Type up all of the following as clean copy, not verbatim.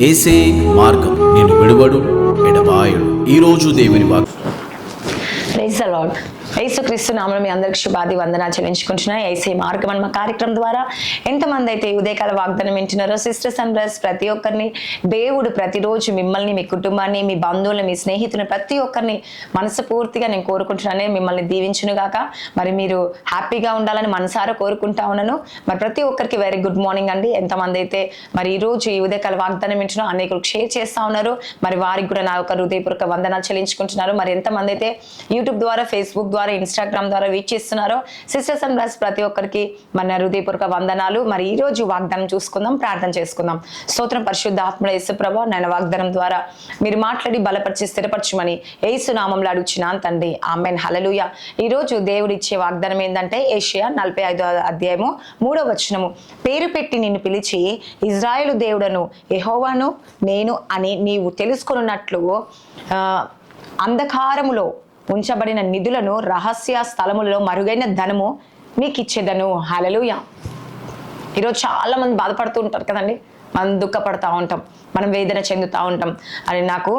ఏసే మార్గం నేను విడువడు ఎడబాయడు. ఈరోజు దేవుని వాక్యం. Praise the Lord. యేసుక్రీస్తు నామములో మీ అందరికి శుభాది వందనాలు చెల్లించుకుంటున్నాను. ఏసే మార్గం అన్న కార్యక్రమం ద్వారా ఎంతమంది అయితే ఉదయకాల వాగ్దానం వింటున్నారో సిస్టర్స్ అండ్ బ్రదర్స్ ప్రతి ఒక్కరిని దేవుడు ప్రతిరోజు మిమ్మల్ని, మీ కుటుంబాన్ని, మీ బంధువులను, మీ స్నేహితులను ప్రతి ఒక్కరిని మనస్ఫూర్తిగా నేను కోరుకుంటున్నాను. మిమ్మల్ని దీవించును గాక. మరి మీరు హ్యాపీగా ఉండాలని మనసారా కోరుకుంటా ఉన్నాను. మరి ప్రతి ఒక్కరికి వెరీ గుడ్ మార్నింగ్ అండి. ఎంతమంది అయితే మరి ఈరోజు ఈ ఉదయకాల వాగ్దానం వింటున్నారో అనేకులకు షేర్ చేస్తా ఉన్నారు. మరి వారికి కూడా నా యొక్క హృదయపూర్వక వందనాలు చెల్లించుకుంటున్నారు. మరి ఎంతమంది అయితే యూట్యూబ్ ద్వారా, ఫేస్బుక్ ద్వారా, ఇన్స్టాగ్రామ్ ద్వారా వీక్షిస్తున్నారో సిస్టర్స్ అండ్ బ్రదర్స్ ప్రతి ఒక్కరికి మన హృదయపూర్వక వందనాలు. మరి ఈ రోజు వాగ్దానం చూసుకుందాం, ప్రార్థన చేసుకుందాం. స్తోత్రం పరిశుద్ధ ఆత్మల యేసు ప్రభువా, నాయన వాగ్దానం ద్వారా మీరు మాట్లాడి బలపరిచి స్థిరపరచమని యేసు నామములో అడుగుచున్నాను తండ్రి. ఆమేన్. హల్లెలూయా. ఈ రోజు దేవుడు ఇచ్చే వాగ్దానం ఏంటంటే యెషయా 45వ అధ్యాయము 3వ వచనము. పేరు పెట్టి నిన్ను పిలిచి ఇజ్రాయేలు దేవుడను యెహోవాను నేను అని నీవు తెలుసుకొనున్నట్లు అంధకారములో ఉంచబడిన నిధులను, రహస్య స్థలములలో మరుగైన ధనము నీకు ఇచ్చేదను. హల్లెలూయా. ఈరోజు చాలా మంది బాధపడుతూ ఉంటారు కదండి. మనం దుఃఖపడతా ఉంటాం, మనం వేదన చెందుతూ ఉంటాం. అని నాకు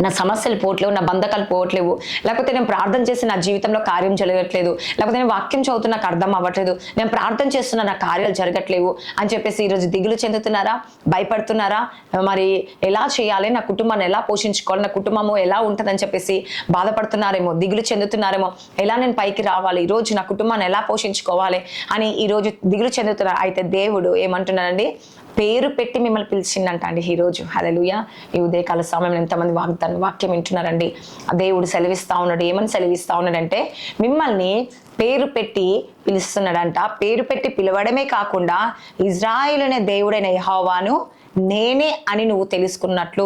నా సమస్యలు పోవట్లేవు, నా బంధకాలు పోవట్లేవు, లేకపోతే నేను ప్రార్థన చేసి నా జీవితంలో కార్యం జరగట్లేదు, లేకపోతే నేను వాక్యం చదువుతున్నా నాకు అర్థం అవ్వట్లేదు, నేను ప్రార్థన చేస్తున్నా నా కార్యాలు జరగట్లేవు అని చెప్పేసి ఈరోజు దిగులు చెందుతున్నారా, భయపడుతున్నారా? మరి ఎలా చేయాలి, నా కుటుంబాన్ని ఎలా పోషించుకోవాలి, నా కుటుంబము ఎలా ఉంటుందని చెప్పేసి బాధపడుతున్నారేమో, దిగులు చెందుతున్నారేమో. ఎలా నేను పైకి రావాలి, ఈరోజు నా కుటుంబాన్ని ఎలా పోషించుకోవాలి అని ఈరోజు దిగులు చెందుతున్నారు. అయితే దేవుడు ఏమంటున్నారండి, పేరు పెట్టి మిమ్మల్ని పిలిచిందంట అండి ఈరోజు. హల్లెలూయా. ఈ ఉదయకాల సమయంలో ఎంతమంది వాక్యం వింటున్నారండి. ఆ దేవుడు సెలవిస్తా ఉన్నాడు. ఏమని సెలవిస్తా ఉన్నాడంటే, మిమ్మల్ని పేరు పెట్టి పిలుస్తున్నాడంట. పేరు పెట్టి పిలవడమే కాకుండా ఇజ్రాయేలు అనే దేవుడైన యెహోవాను నేనే అని నువ్వు తెలుసుకున్నట్లు,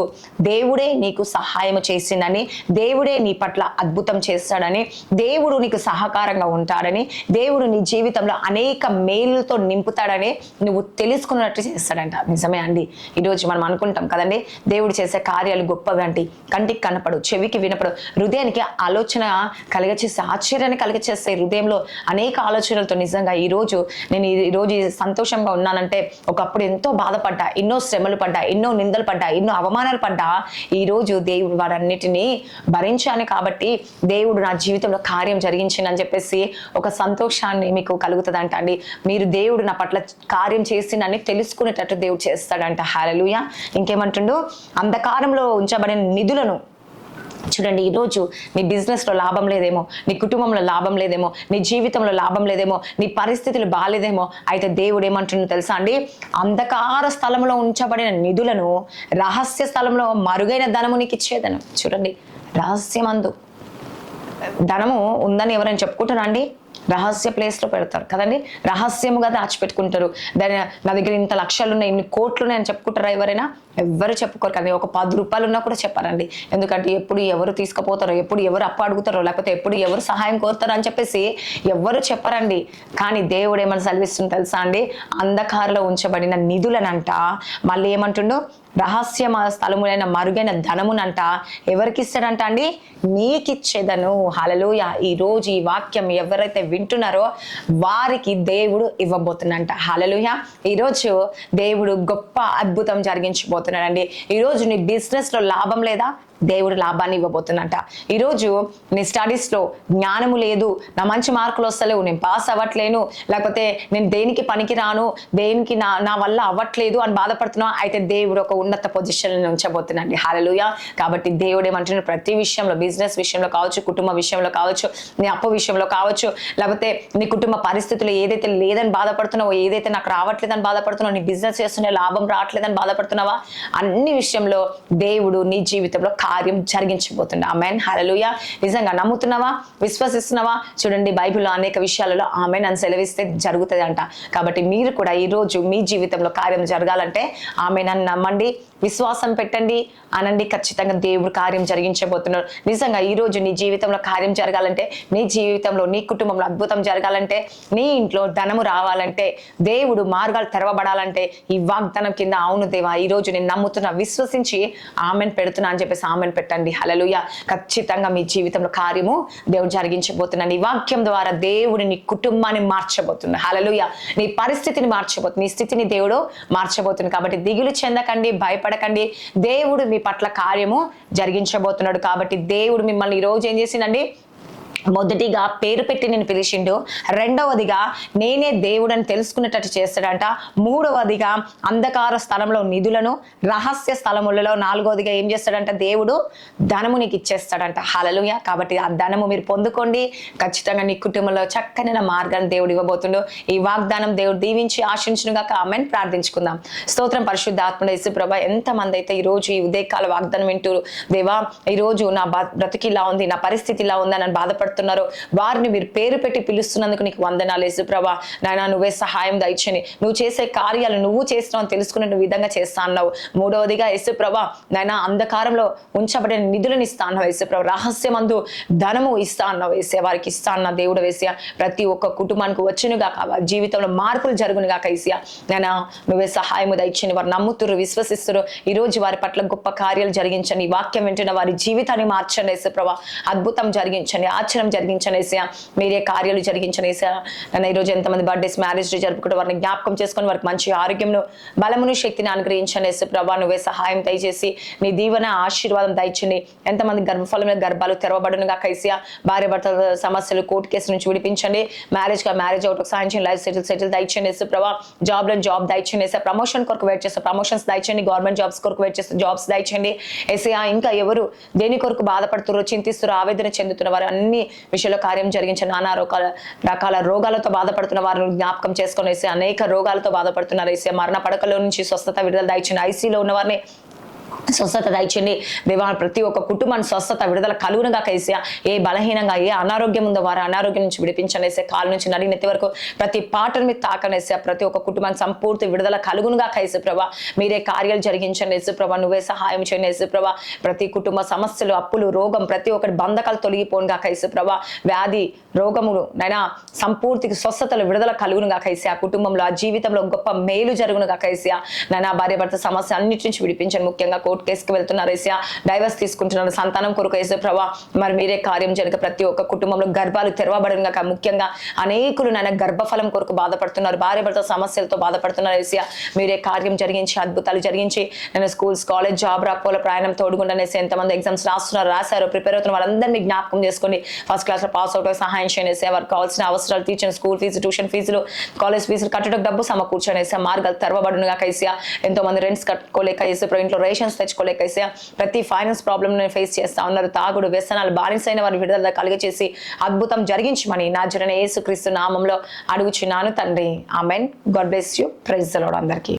దేవుడే నీకు సహాయం చేసిందని, దేవుడే నీ పట్ల అద్భుతం చేస్తాడని, దేవుడు నీకు సహకారంగా ఉంటాడని, దేవుడు నీ జీవితంలో అనేక మేలులతో నింపుతాడని నువ్వు తెలుసుకున్నట్లు చేస్తాడంట. నిజమే అండి. ఈరోజు మనం అనుకుంటాం కదండి, దేవుడు చేసే కార్యాలు గొప్పవి అంటే కంటికి కనపడు, చెవికి వినపడు, హృదయానికి ఆలోచన కలగచేస్తే, ఆశ్చర్యాన్ని కలగచేస్తే, హృదయంలో అనేక ఆలోచనలతో నిజంగా ఈరోజు నేను ఈరోజు సంతోషంగా ఉన్నానంటే ఒకప్పుడు ఎంతో బాధపడ్డా, ఎన్నో శ్రమలు పడ్డా, ఎన్నో నిందలు పడ్డా, ఎన్నో అవమానాలు పడ్డా, ఈరోజు దేవుడు వారన్నిటినీ భరించాను కాబట్టి దేవుడు నా జీవితంలో కార్యం జరిగించిందని చెప్పేసి ఒక సంతోషాన్ని మీకు కలుగుతుందంట అండి. మీరు దేవుడు నా పట్ల కార్యం చేసిందని తెలుసుకునేటట్టు దేవుడు చేస్తాడంట. హల్లెలూయా. ఇంకేమంటుండు, అంధకారంలో ఉంచబడిన నిధులను చూడండి. ఈరోజు నీ బిజినెస్లో లాభం లేదేమో, నీ కుటుంబంలో లాభం లేదేమో, నీ జీవితంలో లాభం లేదేమో, నీ పరిస్థితులు బాగాలేదేమో. అయితే దేవుడు ఏమంటుండో తెలుసా అండి, అంధకార స్థలంలో ఉంచబడిన నిధులను, రహస్య స్థలంలో మరుగైన ధనము నీకు ఇచ్చేదను. చూడండి, రహస్యమందు ధనము ఉందని ఎవరైనా చెప్పుకుంటారా అండి? రహస్య ప్లేస్లో పెడతారు కదండి, రహస్యముగా దాచిపెట్టుకుంటారు. దాని నా దగ్గర ఇంత లక్షలు ఉన్నాయి, ఇన్ని కోట్లు ఉన్నాయని చెప్పుకుంటారా ఎవరైనా? ఎవ్వరు చెప్పుకోరు కదా. ఒక 10 రూపాయలు ఉన్నా కూడా చెప్పారండి. ఎందుకంటే ఎప్పుడు ఎవరు తీసుకుపోతారో, ఎప్పుడు ఎవరు అప్పు అడుగుతారో, లేకపోతే ఎప్పుడు ఎవరు సహాయం కోరుతారో అని చెప్పేసి ఎవ్వరు చెప్పరండి. కానీ దేవుడు ఏమని సెలవిస్తుంది తెలుసా అండి, అంధకారంలో ఉంచబడిన నిధులనంట, మళ్ళీ ఏమంటుండో, రహస్య స్థలములైన మరుగైన ధనమునంట ఎవరికి ఇస్తాడంట అండి? నీకిచ్చేదను. హల్లెలూయా. ఈ రోజు ఈ వాక్యం ఎవరైతే వింటున్నారో వారికి దేవుడు ఇవ్వబోతుందంట. హల్లెలూయా. ఈరోజు దేవుడు గొప్ప అద్భుతం జరిగించబోతున్నాడండి. ఈరోజు నీ బిజినెస్లో లాభం లేదా? దేవుడు లాభాన్ని ఇవ్వబోతున్నట్ట. ఈరోజు నీ స్టడీస్లో జ్ఞానము లేదు, నా మంచి మార్కులు వస్తలేవు, నేను పాస్ అవ్వట్లేను, లేకపోతే నేను దేనికి పనికి రాను, దేనికి నా వల్ల అవ్వట్లేదు అని బాధపడుతున్నా. అయితే దేవుడు ఒక ఉన్నత పొజిషన్లో ఉంచబోతున్నాండి. హల్లెలూయా. కాబట్టి దేవుడు ఏమంటున్నాడు, ప్రతి విషయంలో, బిజినెస్ విషయంలో కావచ్చు, కుటుంబ విషయంలో కావచ్చు, నీ అప్పు విషయంలో కావచ్చు, లేకపోతే నీ కుటుంబ పరిస్థితులు ఏదైతే లేదని బాధపడుతున్నావో, ఏదైతే నాకు రావట్లేదని బాధపడుతున్నావు, నీ బిజినెస్ చేస్తున్నా లాభం రావట్లేదని బాధపడుతున్నావా, అన్ని విషయంలో దేవుడు నీ జీవితంలో కార్యం జరిగించబోతుండే. ఆమేన్. హల్లెలూయా. నిజంగా నమ్ముతున్నావా, విశ్వసిస్తున్నావా? చూడండి, బైబిల్లో అనేక విషయాలలో ఆమేన్ అని సెలవిస్తే జరుగుతుంది అంట. కాబట్టి మీరు కూడా ఈరోజు మీ జీవితంలో కార్యం జరగాలంటే ఆమేన్ అని నమ్మండి, విశ్వాసం పెట్టండి, అనండి. ఖచ్చితంగా దేవుడు కార్యం జరిగించబోతున్నారు. నిజంగా ఈరోజు నీ జీవితంలో కార్యం జరగాలంటే, నీ జీవితంలో, నీ కుటుంబంలో అద్భుతం జరగాలంటే, నీ ఇంట్లో ధనము రావాలంటే, దేవుడు మార్గాలు తెరవబడాలంటే ఈ వాగ్దానం కింద అవును దేవా ఈ రోజు నేను నమ్ముతున్నా, విశ్వసించి ఆమెన్ పెడుతున్నా అని చెప్పేసి ఆమెన్ పెట్టండి. హల్లెలూయా. ఖచ్చితంగా మీ జీవితంలో కార్యము దేవుడు జరిగించబోతున్నాడు. ఈ వాక్యం ద్వారా దేవుడు నీ కుటుంబాన్ని మార్చబోతున్నాడు. హల్లెలూయా. నీ పరిస్థితిని మార్చబోతుంది, నీ స్థితిని దేవుడు మార్చబోతుంది. కాబట్టి దిగులు చెందకండి, భయపడకండి. దేవుడు మీ పట్ల కార్యము జరిగించబోతున్నాడు. కాబట్టి దేవుడు మిమ్మల్ని ఈ రోజు ఏం చేసిండండి, మొదటిగా పేరు పెట్టి నేను పిలిచిండు, రెండవదిగా నేనే దేవుడని తెలుసుకునేటట్టు చేస్తాడంట, మూడవదిగా అంధకార స్థలంలో నిధులను, రహస్య స్థలములలో నాలుగవదిగా ఏం చేస్తాడంట, దేవుడు ధనము నీకు ఇచ్చేస్తాడంట. హల్లెలూయా. కాబట్టి ఆ ధనము మీరు పొందుకోండి. ఖచ్చితంగా నీ కుటుంబంలో చక్కని మార్గాన్ని దేవుడు ఇవ్వబోతుండు. ఈ వాగ్దానం దేవుడు దీవించి ఆశించునుగాక. ఆమెన్. ప్రార్థించుకుందాం. స్తోత్రం పరిశుద్ధాత్మ యేసుప్రభా. ఎంతమంది అయితే ఈ రోజు ఈ ఉదయకాల వాగ్దానం వింటూ, దేవా ఈ రోజు నా బ్రతికి ఇలా ఉంది, నా పరిస్థితి ఇలా ఉంది అని బాధపడుతున్నారు, వారిని మీరు పేరు పెట్టి పిలుస్తున్నందుకు నీకు వందనాలు యేసుప్రభా. నాయనా నువ్వే సహాయం దయచేని, నువ్వు చేసే కార్యాలు నువ్వు చేస్తున్నావు తెలుసుకునే విధంగా చేస్తా అన్నావు. మూడవదిగా యేసుప్రభా నాయనా అంధకారంలో ఉంచబడిన నిధులను ఇస్తా అన్నావు యేసుప్రభా. రహస్యమందు ధనము ఇస్తా అన్నావు వేసే, వారికి ఇస్తా అన్న దేవుడు వేసే, ప్రతి ఒక్క కుటుంబానికి వచ్చునుగాక, వారి జీవితంలో మార్పులు జరుగునుగాక వేసా. నాయనా నువ్వే సహాయము దయచేని, వారు నమ్ముతురు, విశ్వసిస్తురు. ఈ రోజు వారి పట్ల గొప్ప కార్యాలు జరిగించండి. ఈ వాక్యం వింటున్న వారి జీవితాన్ని మార్చండి యేసుప్రభా. అద్భుతం జరిగించండి, ఆశ్చర్యం జరిగించనేసా, మీరే కార్యాలు జరిగించనేసా. నన్ను ఈరోజు ఎంతమంది బర్త్డేస్, మ్యారేజ్ డే జరుపుకుంటే వారిని జ్ఞాపకం చేసుకొని వారికి మంచి ఆరోగ్యమును, బలమును, శక్తిని అనుగ్రహించనేసి ప్రభా. నువ్వే సహాయం దయచేసి నీ దీవెన ఆశీర్వాదం దయచండి. ఎంతమంది గర్భఫలం మీద గర్భాలు తెరవబడునుగా కైసియా. భార్య భర్త సమస్యలు, కోర్టు కేసు నుంచి విడిపించండి. మ్యారేజ్ అవుట్ సాయం చేయండి. లైఫ్ సెటిల్ దయచండి ప్రభా. జాబ్ దయచండి. ప్రమోషన్ కొరకు వెయిట్ చేస్తే ప్రమోషన్స్ దయచండి. గవర్నమెంట్ జాబ్స్ కొరకు వెయిట్ చేస్తే జాబ్స్ దయచండి. ఏసీఆ ఇంకా ఎవరు దేని కొరకు బాధపడుతున్నారు, చింతిస్తున్నారు, ఆవేదన చెందుతున్న వారు అన్ని విషయంలో కార్యం జరిగించిన, నానా రకాల రోగాలతో బాధపడుతున్న వారిని జ్ఞాపకం చేసుకొని వేసే, అనేక రోగాలతో బాధపడుతున్నారు వేసే, మరణ పడకలో నుంచి స్వస్థత విడుదల దయచండి. ఐసీలో ఉన్న వారిని స్వస్థత దయచండి దేవా. ప్రతి ఒక్క కుటుంబాన్ని స్వస్థత విడుదల కలుగునుగా కైసా. ఏ బలహీనంగా ఏ అనారోగ్యం ఉందో వారు అనారోగ్యం నుంచి విడిపించనేసే, కాలు నుంచి నడినెత్తి వరకు ప్రతి పాటను మీద తాకనేసే, ప్రతి ఒక్క కుటుంబాన్ని సంపూర్తి విడుదల కలుగునుగా కైసు ప్రభా. మీరే కార్యాలు జరిగించండి యేసు ప్రభా. నువ్వే సహాయం చేయండి యేసు ప్రభా. ప్రతి కుటుంబ సమస్యలు, అప్పులు, రోగం ప్రతి ఒక్కటి బంధకాలు తొలగిపోనుగా కైసు ప్రభా. వ్యాధి, రోగములు నైనా సంపూర్తికి స్వస్థతలు విడుదల కలుగునుగా కైసా. ఆ కుటుంబంలో, ఆ జీవితంలో గొప్ప మేలు జరుగునుగా కైసా. నైనా భార్య భర్త సమస్య అన్నిటి నుంచి విడిపించండి. ముఖ్యంగా కోర్టు కేసుకు వెళ్తున్నారు ఏసా, డైవర్స్ తీసుకుంటున్నారు, సంతానం కొరకు ఏసే ప్రభా. మరి మీరే కార్యం జరిగే, ప్రతి ఒక్క కుటుంబంలో గర్భాలు తెరవబడిన కాక, ముఖ్యంగా అనేకులు నాయన గర్భఫలం కొరకు బాధపడుతున్నారు, భార్య భర్త సమస్యలతో బాధపడుతున్నారు ఏసా. మీరే కార్యం జరిగించి, అద్భుతాలు జరిగించి, నేను స్కూల్స్, కాలేజ్, జాబ్ రాకపోల ప్రయాణం తోడుకుండానేసి ఎంతమంది ఎగ్జామ్స్ రాశారు, ప్రిపేర్ అవుతున్న వారందరినీ జ్ఞాపకం చేసుకోండి. ఫస్ట్ క్లాస్ లో పాస్ అవుట్ సహాయం చేసి, వారికి కావాల్సిన అవసరాలు తీర్చండి. స్కూల్ ఫీజు, ట్యూషన్ ఫీజులు, కాలేజ్ ఫీజులు కట్టడానికి డబ్బు సమకూర్చొనేసా. మార్గాలు తెరవబడునుగా కైసా. ఎంతో మంది రెంట్స్ కట్టుకోలేక వేసే, ఇంట్లో రేషన్స్ తెచ్చుకోలేక వేసా. ప్రతి ఫైనాన్స్ ప్రాబ్లమ్ ఫేస్ చేస్తా ఉన్నారు. తాగుడు, వ్యసనాలు బానిసైన వారి విడుదల కలిగచేసి అద్భుతం జరిగించమని నాజరేయుడైన యేసుక్రీస్తు నామంలో అడుగుచున్నాను తండ్రి. Amen. God bless you. Praise the Lord అందరికీ.